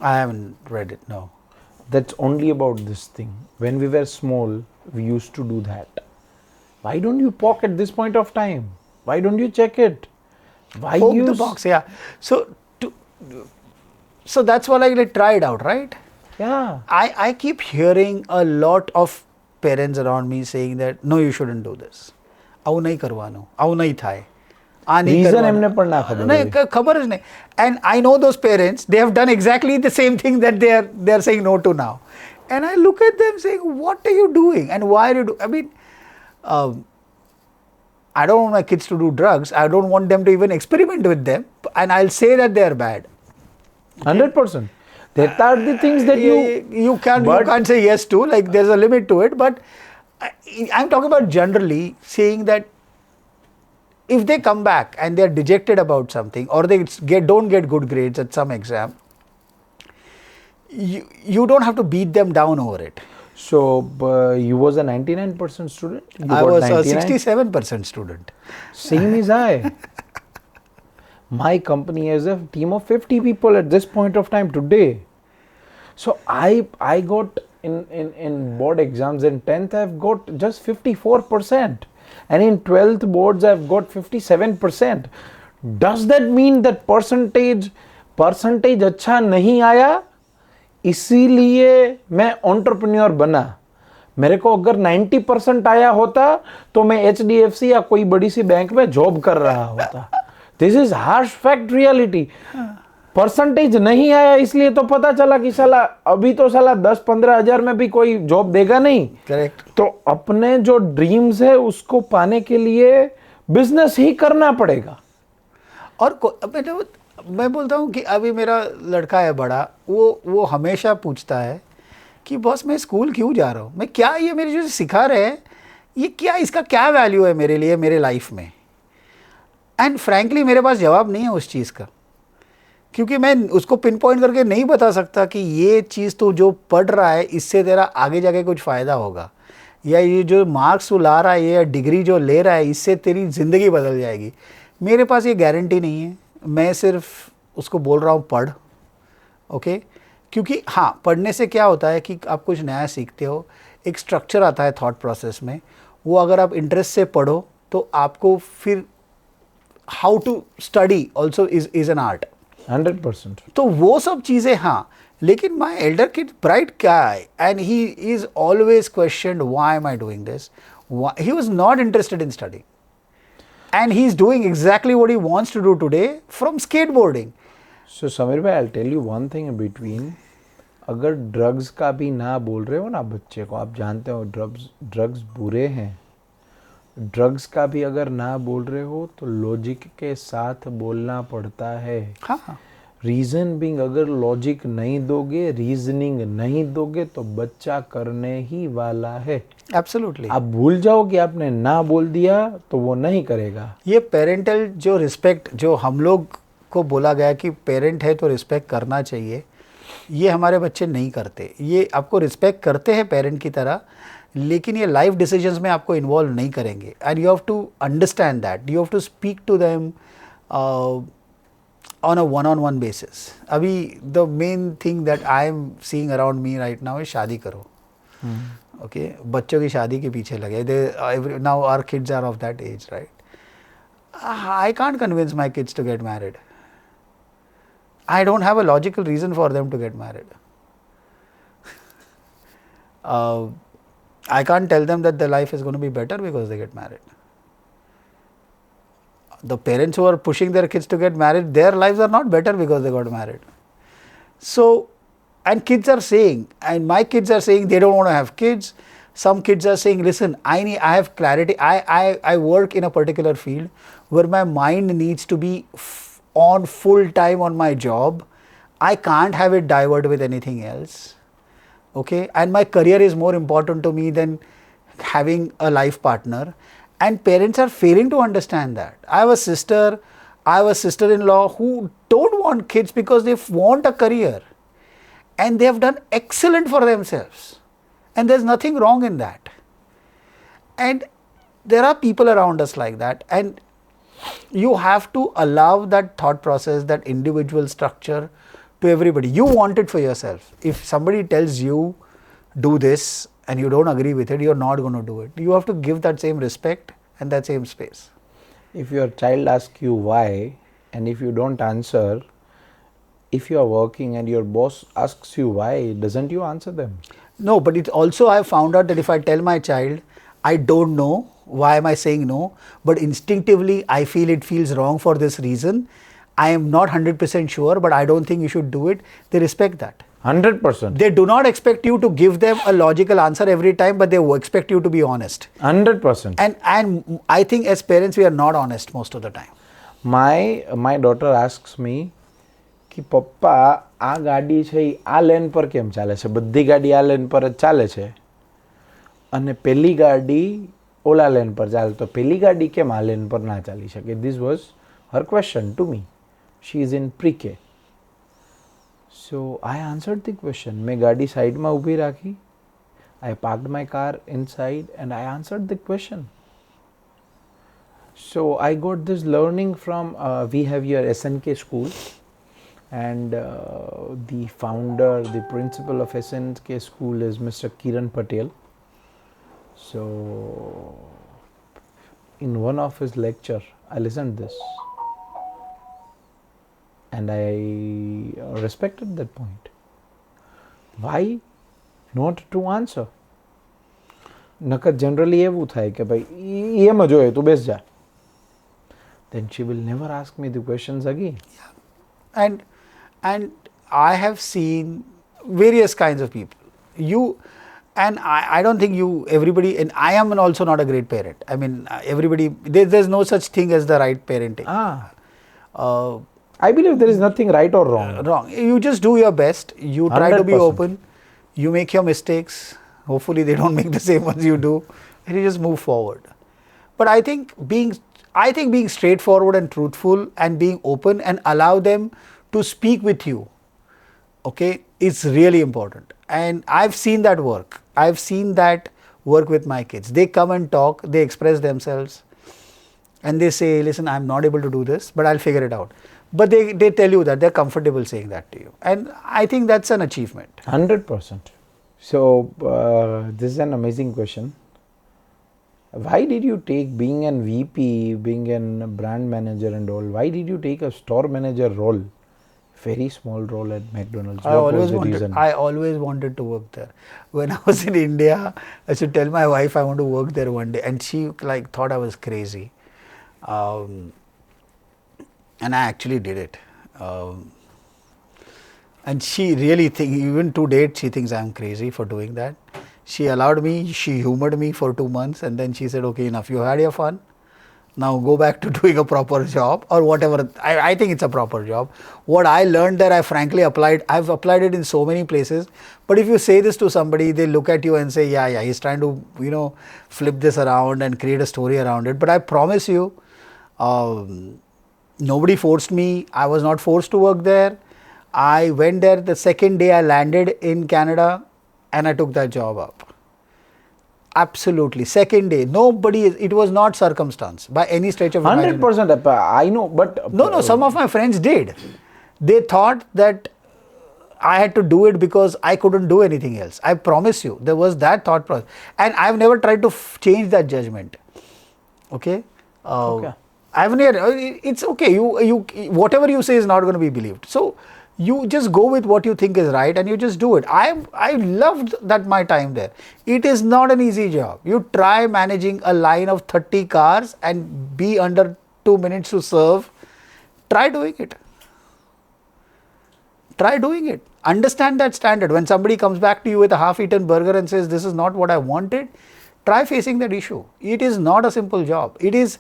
I haven't read it, no. That's only about this thing. When we were small, we used to do that. Why don't you poke at this point of time? Why don't you check it? Why Poke the box, yeah. So that's what I tried out, right? Yeah. I keep hearing a lot of parents around me saying that, no, you shouldn't do this. Avu nahi karwano, avu nahi thai. Reason हमने पढ़ना खबर नहीं. And I know those parents, they have done exactly the same thing that they are saying no to now. And I look at them saying, what are you doing? And why are you doing? I mean, I don't want my kids to do drugs. I don't want them to even experiment with them. And I'll say that they are bad. 100%. That are the things that you can't say yes to. Like there's a limit to it. But I'm talking about generally saying that if they come back and they're dejected about something, or they don't get good grades at some exam, you don't have to beat them down over it. So you was a 99% student? I was a 67% student. Same as I. My company has a team of 50 people at this point of time today. So I got in board exams in 10th, I've got just 54%. And in 12th boards, I've got 57%. Does that mean that percentage अच्छा नहीं आया, इसीलिए मैं entrepreneur बना? मेरे को अगर 90% आया होता, तो मैं HDFC या कोई बड़ी सी बैंक में जॉब कर रहा होता. This is harsh fact reality. Percentage नहीं आया इसलिए तो पता चला कि साला अभी तो साला 10-15 हजार में भी कोई जॉब देगा नहीं. करेक्ट. तो अपने जो ड्रीम्स है उसको पाने के लिए बिजनेस ही करना पड़ेगा. और मैं बोलता हूँ कि अभी मेरा लड़का है बड़ा, वो हमेशा पूछता है कि बॉस मैं स्कूल क्यों जा रहा हूँ, मैं क्या ये मेरे जो सिखा रहे हैं ये क्या, इसका क्या वैल्यू है मेरे लिए, मेरे लाइफ में. एंड फ्रैंकली मेरे पास जवाब नहीं है उस चीज़ का. क्योंकि मैं उसको पिन पॉइंट करके नहीं बता सकता कि ये चीज़ तो जो पढ़ रहा है इससे तेरा आगे जाके कुछ फ़ायदा होगा, या ये जो मार्क्स तू ला रहा है या डिग्री जो ले रहा है इससे तेरी ज़िंदगी बदल जाएगी। मेरे पास ये गारंटी नहीं है, मैं सिर्फ उसको बोल रहा हूँ पढ़, ओके। क्योंकि हाँ, पढ़ने से क्या होता है कि आप कुछ नया सीखते हो, एक स्ट्रक्चर आता है थॉट प्रोसेस में, वो अगर आप इंटरेस्ट से पढ़ो तो आपको फिर how to study also is an art. 100%. तो वो सब चीज़ें हाँ, लेकिन my elder kid bright guy and he is always questioned why am I doing this, he was not interested in study and he is doing exactly what he wants to do today from skateboarding. So Samir bhai, I'll tell you one thing in between. अगर drugs का भी ना बोल रहे हो ना बच्चे को, आप जानते हो ड्रग्स बुरे हैं, ड्रग्स का भी अगर ना बोल रहे हो तो लॉजिक के साथ बोलना पड़ता है। हाँ, रीज़न बिंग, अगर लॉजिक नहीं दोगे, रीजनिंग नहीं दोगे तो बच्चा करने ही वाला है। एब्सोल्युटली। आप भूल जाओ कि आपने ना बोल दिया तो वो नहीं करेगा। ये पेरेंटल जो रिस्पेक्ट जो हम लोग को बोला गया कि पेरेंट है तो रिस्पेक्ट करना चाहिए, ये हमारे बच्चे नहीं करते। ये आपको रिस्पेक्ट करते हैं पेरेंट की तरह, लेकिन ये लाइफ डिसीजंस में आपको इन्वॉल्व नहीं करेंगे। And you have to understand that, you have to speak to them on a one-on-one basis. अभी the main thing that I am seeing around me right now is शादी करो, okay? बच्चों की शादी के पीछे लगे। Now our kids are of that age, right? I can't convince my kids to get married. I don't have a logical reason for them to get married. I can't tell them that their life is going to be better because they get married. The parents who are pushing their kids to get married, their lives are not better because they got married. So, and kids are saying, and my kids are saying they don't want to have kids. Some kids are saying, listen, I have clarity. I work in a particular field where my mind needs to be on full time on my job. I can't have it divert with anything else. Okay, and my career is more important to me than having a life partner. And parents are failing to understand that. I have a sister-in-law who don't want kids because they want a career. And they have done excellent for themselves. And there's nothing wrong in that. And there are people around us like that. And you have to allow that thought process, that individual structure to everybody. You want it for yourself. If somebody tells you, do this, and you don't agree with it, you're not going to do it. You have to give that same respect and that same space. If your child asks you why, and if you don't answer, if you are working and your boss asks you why, doesn't you answer them? No, but it also I have found out that if I tell my child, I don't know, why am I saying no, but instinctively I feel it feels wrong for this reason, I am not 100% sure, but I don't think you should do it, they respect that. 100%. They do not expect you to give them a logical answer every time, but they expect you to be honest. 100%. And I think as parents we are not honest most of the time. My daughter asks me कि पप्पा આ ગાડી છે આ lane પર કેમ ચાલે છે, બધી ગાડી આ લેન પર જ ચાલે છે અને પેલી ગાડી ઓલા લેન પર ચાલે, તો પેલી ગાડી કેમ આ લેન પર ના ચાલી શકે? This was her question to me. She is in pre-K. So I answered the question. मैं गाड़ी साइड में ऊभी राखी. I parked my car inside and I answered the question. So I got this learning from we have here SNK school, and the founder, the principal of SNK school is Mr. Kiran Patel. So in one of his lecture I listened this and I respected that point. Why not to answer? નકર generally એવું થાય કે ભાઈ એમ જ હોય, તું બેસ જા. Then she will never ask me the questions again. And I have seen various kinds of people. I don't think everybody, and I am also not a great parent. I mean, everybody, there's no such thing as the right parenting. I believe there is nothing right or wrong. Wrong. You just do your best. You try to be 100%. open. You make your mistakes. Hopefully they don't make the same ones you do. And you just move forward. But I think being straightforward and truthful and being open and allow them to speak with you, okay, is really important. And I've seen that work. I've seen that work with my kids. They come and talk, they express themselves, and they say, listen, I'm not able to do this, but I'll figure it out. But they tell you that they're comfortable saying that to you. And I think that's an achievement. 100%. So, this is an amazing question. Why did you take, being an VP, being a brand manager and all, why did you take a store manager role? Very small role at McDonald's. I always wanted to work there. When I was in India, I should tell my wife I want to work there one day, and she like thought I was crazy. And I actually did it. And she really even to date, she thinks I'm crazy for doing that. She allowed me, she humored me for 2 months, and then she said, okay, enough, you had your fun. Now go back to doing a proper job or whatever. I think it's a proper job. What I learned there, I frankly applied. I've applied it in so many places. But if you say this to somebody, they look at you and say, yeah, he's trying to, flip this around and create a story around it. But I promise you, nobody forced me. I was not forced to work there. I went there the second day I landed in Canada, and I took that job up. Absolutely. Second day. It was not circumstance by any stretch of imagination. 100%. I know, but... No, some of my friends did. They thought that I had to do it because I couldn't do anything else. I promise you, there was that thought process. And I've never tried to change that judgment. Okay? Okay. It's okay. You whatever you say is not going to be believed. So, you just go with what you think is right and you just do it. I loved my time there. It is not an easy job. You try managing a line of 30 cars and be under 2 minutes to serve. Try doing it. Understand that standard. When somebody comes back to you with a half-eaten burger and says, this is not what I wanted, try facing that issue. It is not a simple job. It's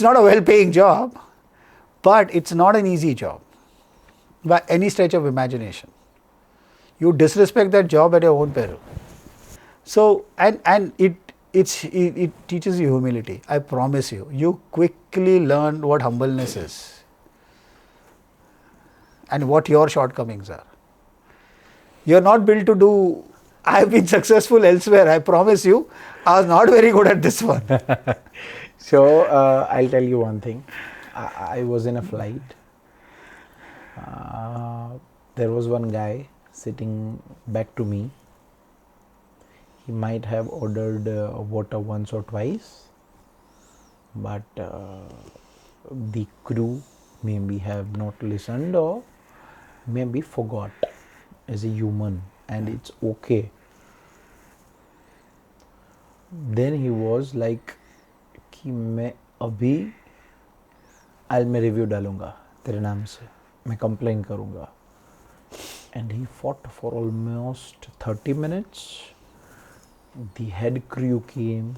not a well-paying job, but it's not an easy job by any stretch of imagination. You disrespect that job at your own peril. So, and it teaches you humility. I promise you. You quickly learn what humbleness is and what your shortcomings are. You're not built to do. I've been successful elsewhere. I promise you. I was not very good at this one. So, I'll tell you one thing. I was in a flight. There was one guy sitting back to me. He might have ordered water once or twice, but the crew maybe have not listened or maybe forgot as a human, and it's okay. Then he was like कि मैं अभी मैं review डालूंगा तेरे नाम से, मैं complain करूंगा. And he fought for almost 30 minutes. The head crew came.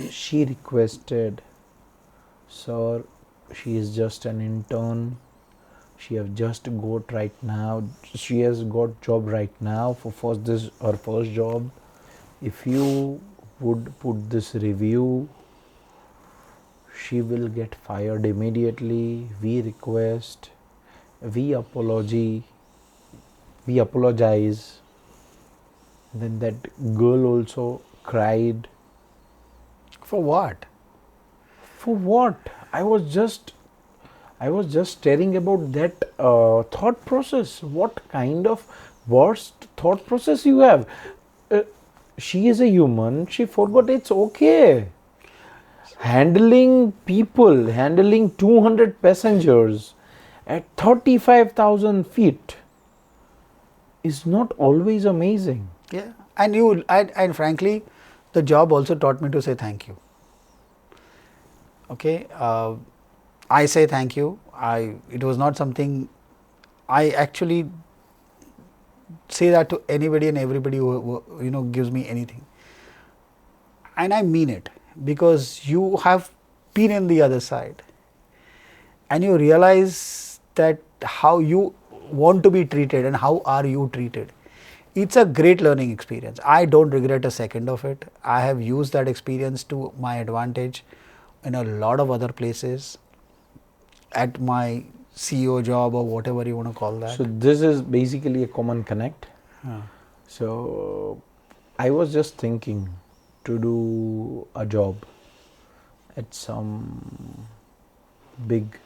She requested, sir, she is just an intern. She have just got right now. She has got job right now for this her first job. If you would put this review, she will get fired immediately. We request, we apologize. Then that girl also cried. For what? For what? I was just staring about that thought process. What kind of worst thought process you have? She is a human. She forgot. It's okay. Handling people, handling 200 passengers at 35,000 feet is not always amazing. Yeah, and frankly, the job also taught me to say thank you. Okay, I say thank you. It was not something I actually say that to anybody and everybody who gives me anything, and I mean it, because you have been in the other side and you realize that how you want to be treated and how are you treated. It's a great learning experience. I don't regret a second of it. I have used that experience to my advantage in a lot of other places. At my CEO job or whatever you want to call that. So this is basically a common connect. Yeah. So I was just thinking to do a job at some big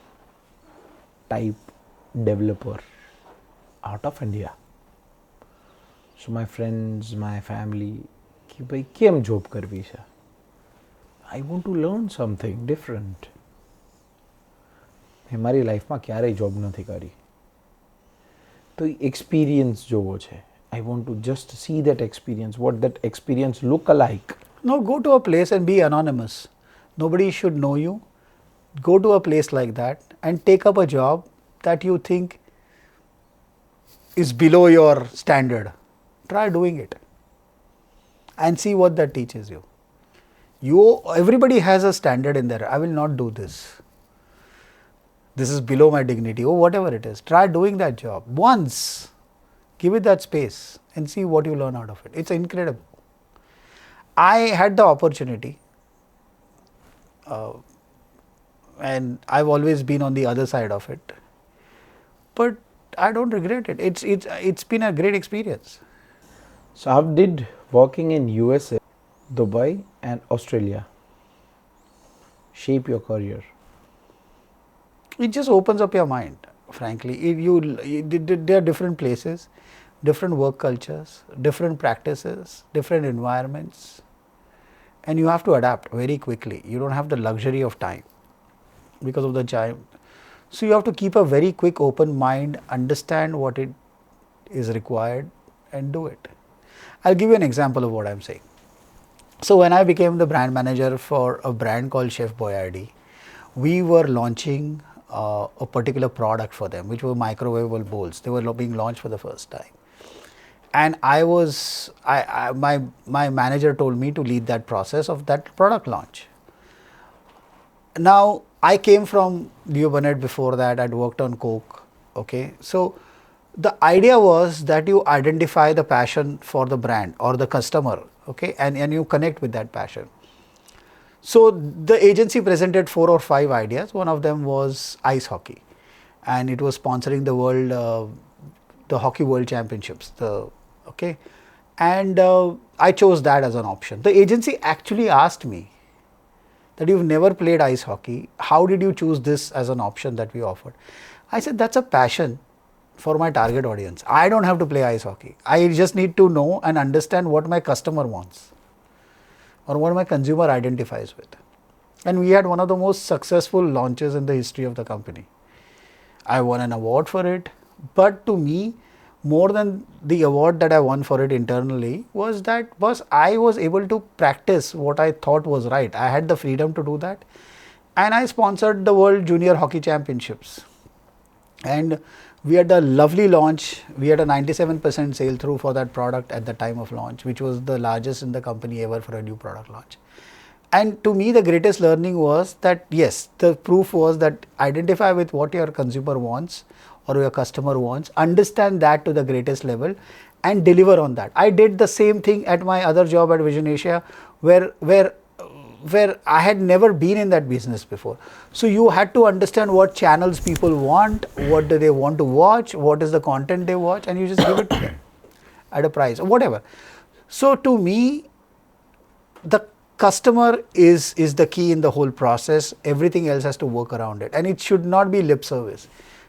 type developer out of India. So my friends, my family, कि भाई केम job करवी છે? I want to learn something different. મેં મારી લાઈફમાં ક્યારેય job નથી કરી, તો એક્સપિરિયન્સ જોવો છે. I want to just see that experience, what that experience look alike. No, go to a place and be anonymous. Nobody should know you. Go to a place like that and take up a job that you think is below your standard. Try doing it and see what that teaches you. Everybody has a standard in there. I will not do this. This is below my dignity, or whatever it is. Try doing that job once. Give it that space and see what you learn out of it. It's incredible. I had the opportunity, and I've always been on the other side of it, but I don't regret it. It's been a great experience. So how did working in USA, Dubai and Australia shape your career? It just opens up your mind, frankly. There are different places, different work cultures, different practices, different environments, and you have to adapt very quickly. You don't have the luxury of time because of the time. So you have to keep a very quick open mind, understand what it is required and do it. I'll give you an example of what I'm saying. So when I became the brand manager for a brand called Chef Boyardee, we were launching a particular product for them, which were microwavable bowls. They were being launched for the first time. And my manager told me to lead that process of that product launch. Now, I came from Leo Burnett before that. I'd worked on Coke. Okay. So the idea was that you identify the passion for the brand or the customer. Okay. And you connect with that passion. So the agency presented 4 or 5 ideas. One of them was ice hockey, and it was sponsoring the Hockey World Championships. And I chose that as an option. The agency actually asked me that you've never played ice hockey. How did you choose this as an option that we offered? I said, that's a passion for my target audience. I don't have to play ice hockey. I just need to know and understand what my customer wants or what my consumer identifies with. And we had one of the most successful launches in the history of the company. I won an award for it, but to me, more than the award that I won for it internally was I was able to practice what I thought was right. I had the freedom to do that, and I sponsored the World Junior Hockey Championships. And we had a lovely launch. We had a 97% sale through for that product at the time of launch, which was the largest in the company ever for a new product launch. And to me, the greatest learning was that, yes, the proof was that identify with what your consumer wants or your customer wants, understand that to the greatest level and deliver on that. I did the same thing at my other job at Vision Asia, where I had never been in that business before. So you had to understand what channels people want, what do they want to watch, what is the content they watch, and you just give it to them at a price or whatever. So to me, the customer is the key in the whole process. Everything else has to work around it, and it should not be lip service.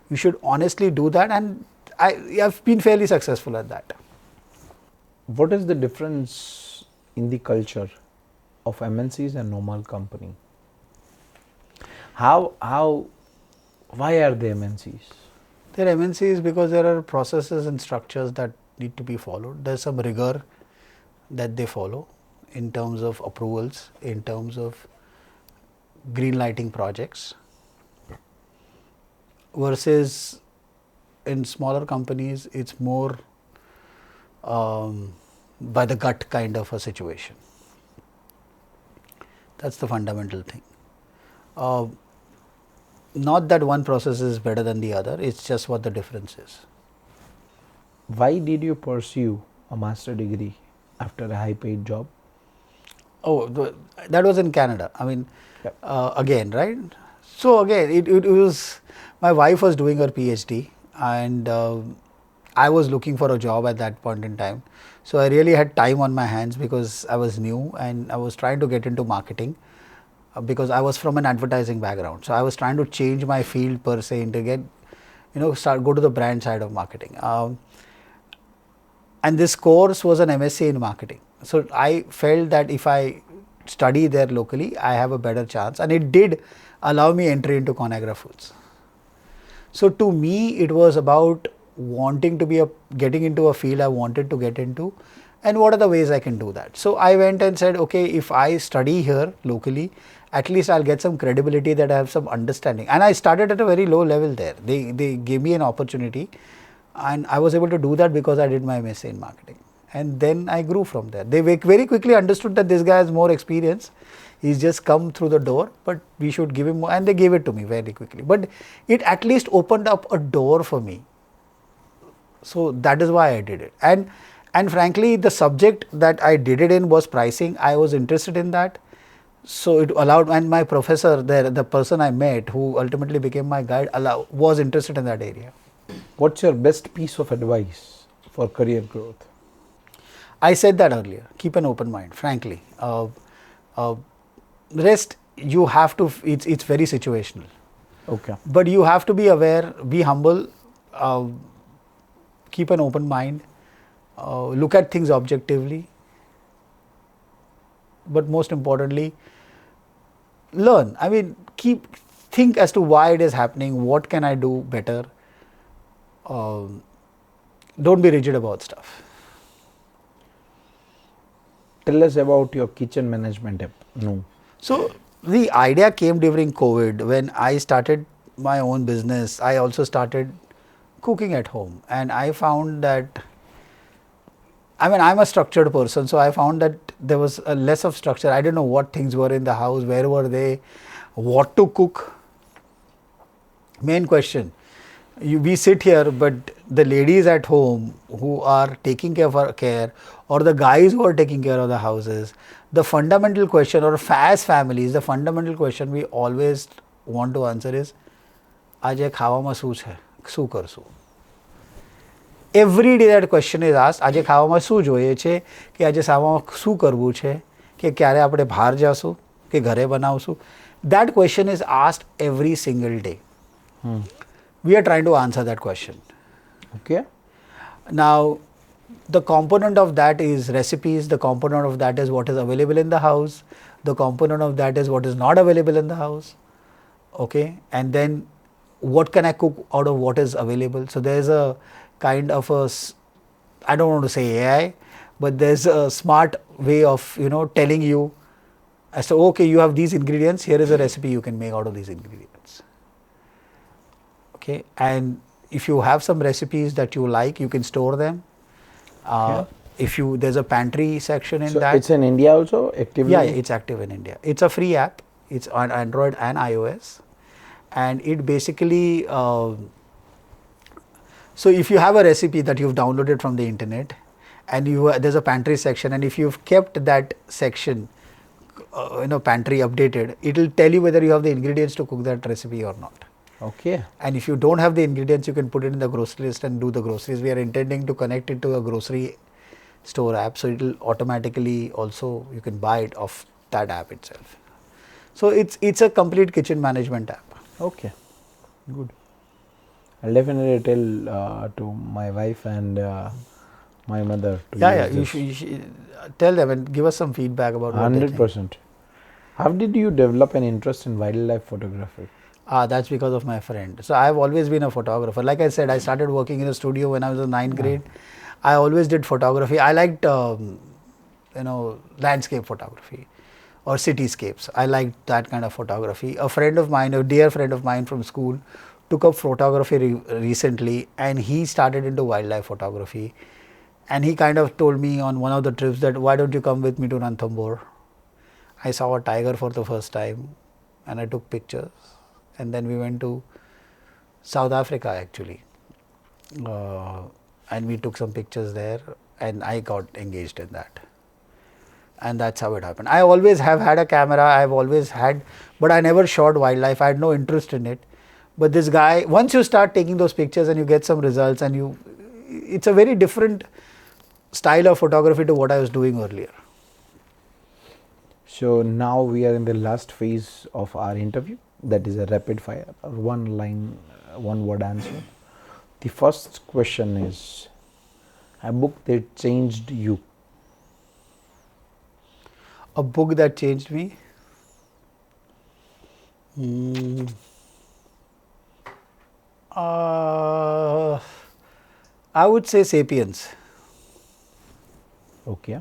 You should honestly do that, and I have been fairly successful at that. What is the difference in the culture of MNCs and normal company? Why are they MNCs? They're MNCs because there are processes and structures that need to be followed. There's some rigor that they follow in terms of approvals, in terms of green lighting projects, versus in smaller companies, it's more by the gut kind of a situation. That's the fundamental thing. Not that one process is better than the other, it's just what the difference is. Why did you pursue a master degree after a high paid job? Oh, that was in Canada. I mean, Yep. Again, right? So again, it was, my wife was doing her PhD, and I was looking for a job at that point in time. So I really had time on my hands because I was new and I was trying to get into marketing, because I was from an advertising background. So I was trying to change my field per se into get, go to the brand side of marketing. And this course was an MSc in marketing. So I felt that if I study there locally, I have a better chance, and it did allow me entry into Conagra Foods. So to me, it was about wanting to be getting into a field I wanted to get into, and what are the ways I can do that. So I went and said, okay, if I study here locally, at least I'll get some credibility, that I have some understanding. And I started at a very low level there. They gave me an opportunity, and I was able to do that because I did my MSc in marketing. And then I grew from there. They very quickly understood that this guy has more experience. He's just come through the door, but we should give him more. And they gave it to me very quickly. But it at least opened up a door for me. So that is why I did it. And frankly, the subject that I did it in was pricing. I was interested in that. So it allowed, and my professor there, the person I met who ultimately became my guide, was interested in that area. What's your best piece of advice for career growth? I said that earlier. Keep an open mind, frankly. Rest, you have to, it's very situational. Okay. But you have to be aware, be humble, keep an open mind, look at things objectively. But most importantly, learn. I mean, think as to why it is happening, what can I do better. Don't be rigid about stuff. Tell us about your kitchen management app. No. So the idea came during COVID when I started my own business. I also started cooking at home, and I found that, I mean, I'm a structured person, so I found that there was a less of structure. I didn't know what things were in the house, where were they, what to cook. Main question. We sit here, but the ladies at home who are taking care of our care, or the guys who are taking care of the houses, the fundamental question, or as families, the fundamental question we always want to answer is, આજે ખાવામાં શું છે, શું કરશું? Every day that question is asked, આજે ખાવામાં શું જોઈએ છે, કે આજે ખાવામાં શું કરવું છે, કે ક્યારે આપણે બહાર જાશું, કે ઘરે બનાવશું. That question is asked every single day. We are trying to answer that question. Okay. Now, the component of that is recipes, the component of that is what is available in the house, the component of that is what is not available in the house. Okay, and then what can I cook out of what is available? So there's a kind of a, I don't want to say AI, but there's a smart way of, telling you as to, okay, you have these ingredients, here is a recipe you can make out of these ingredients. Okay, and if you have some recipes that you like, you can store them. If there's a pantry section in that. It's in India also actively? Yeah, it's active in India. It's a free app. It's on Android and iOS, and it basically. So if you have a recipe that you've downloaded from the internet, and there's a pantry section, and if you've kept that section, pantry updated, it will tell you whether you have the ingredients to cook that recipe or not. Okay. And if you don't have the ingredients, you can put it in the grocery list and do the groceries. We are intending to connect it to a grocery store app, so it will automatically also, you can buy it off that app itself. So it's a complete kitchen management app. Okay, good. I'll definitely tell to my wife and my mother. You should tell them and give us some feedback about 100%. How did you develop an interest in wildlife photography? That's because of my friend. So I've always been a photographer. Like I said, I started working in a studio when I was in 9th grade. I always did photography. I liked, landscape photography or cityscapes. I liked that kind of photography. A friend of mine, a dear friend of mine from school, took up photography recently, and he started into wildlife photography. And he kind of told me on one of the trips that, why don't you come with me to Ranthambore? I saw a tiger for the first time, and I took pictures. And then we went to South Africa actually, and we took some pictures there, and I got engaged in that. And that's how it happened. I always have had a camera, I've always had, but I never shot wildlife. I had no interest in it. But this guy, once you start taking those pictures and you get some results, and it's a very different style of photography to what I was doing earlier. So now we are in the last phase of our interview, that is a rapid fire or one line, one word answer. The first question is a book that changed you. A book that changed me. I would say Sapiens. Okay.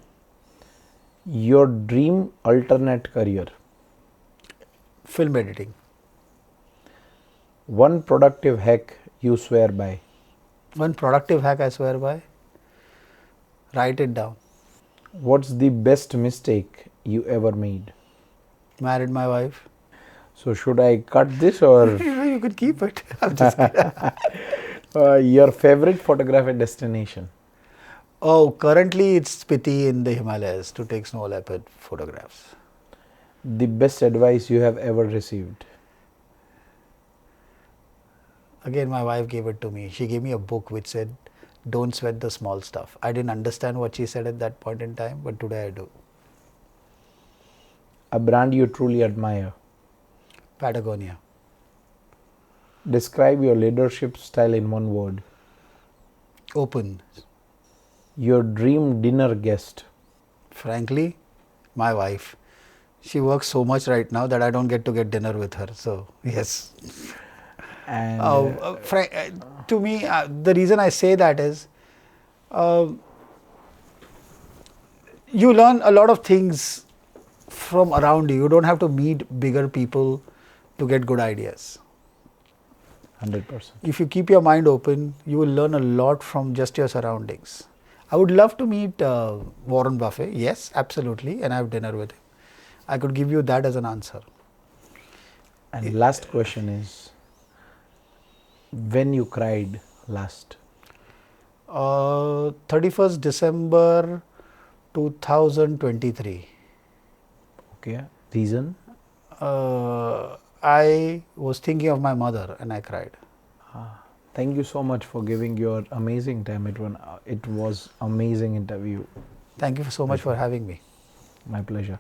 Your dream alternate career. Film editing. One productive hack you swear by. One productive hack I swear by. Write it down. What's the best mistake you ever made? Married my wife. So should I cut this or You could keep it. I'm just kidding. your favorite photography destination? Oh, currently it's Spiti in the Himalayas to take snow leopard photographs. The best advice you have ever received? Again, my wife gave it to me. She gave me a book which said, "Don't sweat the small stuff." I didn't understand what she said at that point in time, but today I do. A brand you truly admire? Patagonia. Describe your leadership style in one word. Open. Your dream dinner guest? Frankly, my wife. She works so much right now that I don't get to get dinner with her. So, yes. And To me, the reason I say that is you learn a lot of things from around you. You don't have to meet bigger people to get good ideas. 100%. If you keep your mind open, you will learn a lot from just your surroundings. I would love to meet Warren Buffett. Yes, absolutely, and have dinner with him. I could give you that as an answer. And last question is, when you cried last? 31st December 2023. Okay. Reason? I was thinking of my mother and I cried. Thank you so much for giving your amazing time. It was amazing interview. Thank you so much for having me. My pleasure.